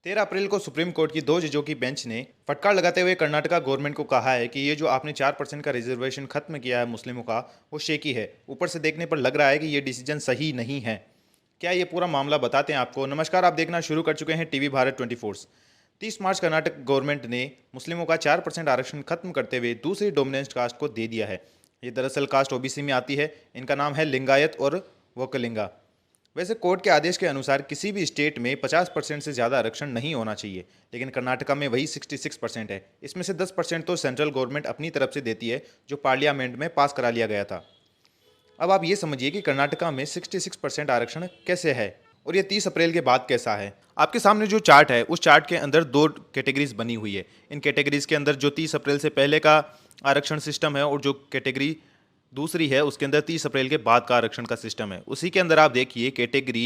13 अप्रैल को supreme court की 2 जजों की बेंच ने फटकार लगाते हुए कर्नाटका गवर्नमेंट को कहा है कि ये जो आपने 4% का रिजर्वेशन खत्म किया है मुस्लिमों का, वो शेकी है। ऊपर से देखने पर लग रहा है कि ये डिसीजन सही नहीं है। क्या ये पूरा मामला बताते हैं आपको। नमस्कार, आप देखना शुरू कर चुके हैं टीवी भारत 24। 30 मार्च कर्नाटक गवर्नमेंट ने मुस्लिमों का 4% आरक्षण खत्म करते हुए दूसरी डोमिनेंट कास्ट को दे दिया है। ये दरअसल कास्ट ओबीसी में आती है। इनका नाम है लिंगायत और वोकलिंगा। वैसे कोर्ट के आदेश के अनुसार किसी भी स्टेट में 50% से ज़्यादा आरक्षण नहीं होना चाहिए, लेकिन कर्नाटका में वही 66% है। इसमें से 10% तो सेंट्रल गवर्नमेंट अपनी तरफ से देती है, जो पार्लियामेंट में पास करा लिया गया था। अब आप ये समझिए कि कर्नाटका में 66% आरक्षण कैसे है और ये 30 अप्रैल के बाद कैसा है। आपके सामने जो चार्ट है, उस चार्ट के अंदर 2 कैटेगरीज बनी हुई है। इन कैटेगरीज के अंदर जो 30 अप्रैल से पहले का आरक्षण सिस्टम है और जो कैटेगरी दूसरी है उसके अंदर 30 अप्रैल के बाद का आरक्षण का सिस्टम है। उसी के अंदर आप देखिए कैटेगरी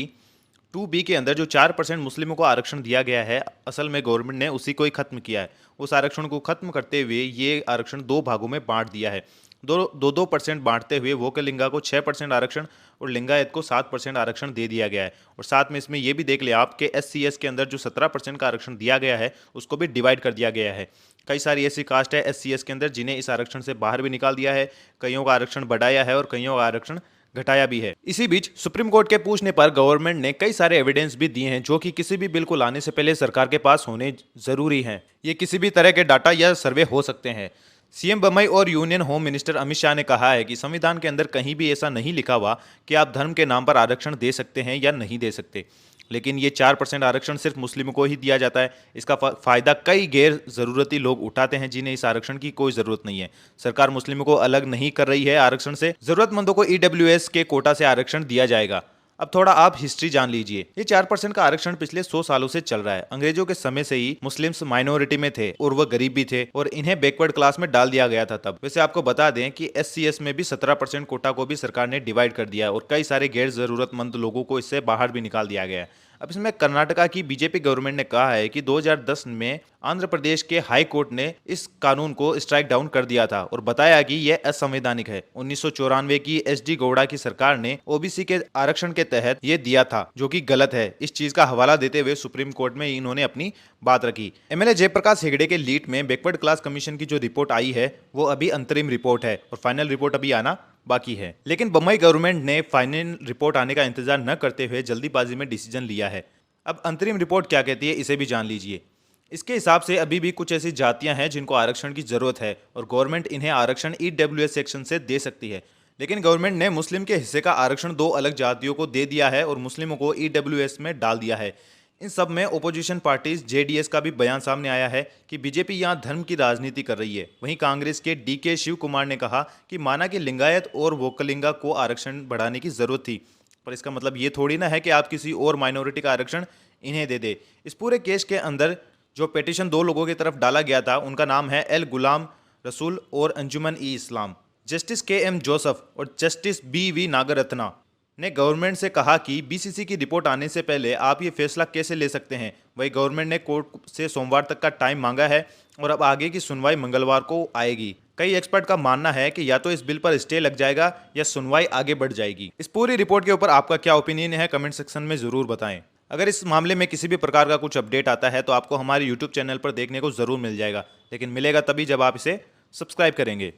2B के अंदर जो 4% मुस्लिमों को आरक्षण दिया गया है, असल में गवर्नमेंट ने उसी को ही खत्म किया है। उस आरक्षण को खत्म करते हुए ये आरक्षण 2 भागों में बांट दिया है। 2% बांटते हुए वोकलिंगा को 6% आरक्षण और लिंगायत को 7% आरक्षण दे दिया गया है। और साथ में इसमें यह भी देख ले आप कि SC/ST के अंदर जो 17% का आरक्षण दिया गया है उसको भी डिवाइड कर दिया गया है। कई सारी ऐसी कास्ट है SC/ST के अंदर जिन्हें इस आरक्षण से बाहर भी निकाल दिया है, कईयों का आरक्षण बढ़ाया है और कईयों का आरक्षण घटाया भी है। इसी बीच सुप्रीम कोर्ट के पूछने पर गवर्नमेंट ने कई सारे एविडेंस भी दिए हैं, जो कि किसी भी बिल को लाने से पहले सरकार के पास होने जरूरी हैं। ये किसी भी तरह के डाटा या सर्वे हो सकते हैं। सीएम बम्बई और union home minister Amit Shah ने कहा है कि संविधान के अंदर कहीं भी ऐसा नहीं लिखा हुआ कि आप धर्म के नाम पर आरक्षण दे सकते हैं या नहीं दे सकते, लेकिन ये 4% आरक्षण सिर्फ मुस्लिमों को ही दिया जाता है। इसका फायदा कई गैर जरूरती लोग उठाते हैं जिन्हें इस आरक्षण की कोई जरूरत नहीं है। सरकार मुस्लिमों को अलग नहीं कर रही है आरक्षण से। जरूरतमंदों को EWS के कोटा से आरक्षण दिया जाएगा। अब थोड़ा आप हिस्ट्री जान लीजिए। ये 4% का आरक्षण पिछले 100 सालों से चल रहा है। अंग्रेजों के समय से ही मुस्लिम्स माइनॉरिटी में थे और वह गरीब भी थे और इन्हें बैकवर्ड क्लास में डाल दिया गया था तब। वैसे आपको बता दें कि SC/ST में भी 17% कोटा को भी सरकार ने डिवाइड कर दिया है और कई सारे गैर जरूरतमंद लोगों को इससे बाहर भी निकाल दिया गया है। अब इसमें कर्नाटका की बीजेपी गवर्नमेंट ने कहा है कि 2010 में आंध्र प्रदेश के हाई कोर्ट ने इस कानून को स्ट्राइक डाउन कर दिया था और बताया कि यह असंवैधानिक है। 1994 की SD गौड़ा की सरकार ने OBC के आरक्षण के तहत यह दिया था, जो कि गलत है। इस चीज का हवाला देते हुए सुप्रीम कोर्ट में इन्होंने अपनी बात रखी। MLA जयप्रकाश हेगड़े के लीड में बैकवर्ड क्लास कमीशन की जो रिपोर्ट आई है वो अभी अंतरिम रिपोर्ट है और फाइनल रिपोर्ट अभी आना बाकी है। लेकिन बम्बई गवर्नमेंट ने फाइनल रिपोर्ट आने का इंतजार न करते हुए जल्दीबाजी में डिसीजन लिया है। अब अंतरिम रिपोर्ट क्या कहती है इसे भी जान लीजिए। इसके हिसाब से अभी भी कुछ ऐसी जातियां हैं जिनको आरक्षण की जरूरत है और गवर्नमेंट इन्हें आरक्षण EWS सेक्शन से दे सकती है। लेकिन गवर्नमेंट ने मुस्लिम के हिस्से का आरक्षण 2 अलग जातियों को दे दिया है और मुस्लिमों को EWS में डाल दिया है। इन सब में ओपोजिशन पार्टीज JDS का भी बयान सामने आया है कि बीजेपी यहाँ धर्म की राजनीति कर रही है। वहीं कांग्रेस के DK शिव कुमार ने कहा कि माना कि लिंगायत और वोकलिंगा को आरक्षण बढ़ाने की जरूरत थी, पर इसका मतलब ये थोड़ी ना है कि आप किसी और माइनॉरिटी का आरक्षण इन्हें दे दे। इस पूरे केस के अंदर जो पिटीशन 2 लोगों की तरफ डाला गया था उनका नाम है L गुलाम रसूल और अंजुमन-e-इस्लाम। जस्टिस KM जोसेफ और जस्टिस BV नागरत्ना ने गवर्नमेंट से कहा कि BCC की रिपोर्ट आने से पहले आप ये फैसला कैसे ले सकते हैं। वही गवर्नमेंट ने कोर्ट से सोमवार तक का टाइम मांगा है और अब आगे की सुनवाई मंगलवार को आएगी। कई एक्सपर्ट का मानना है कि या तो इस बिल पर स्टे लग जाएगा या सुनवाई आगे बढ़ जाएगी। इस पूरी रिपोर्ट के ऊपर आपका क्या ओपिनियन है, कमेंट सेक्शन में जरूर बताएं। अगर इस मामले में किसी भी प्रकार का कुछ अपडेट आता है तो आपको हमारे YouTube चैनल पर देखने को जरूर मिल जाएगा, लेकिन मिलेगा तभी जब आप इसे सब्सक्राइब करेंगे।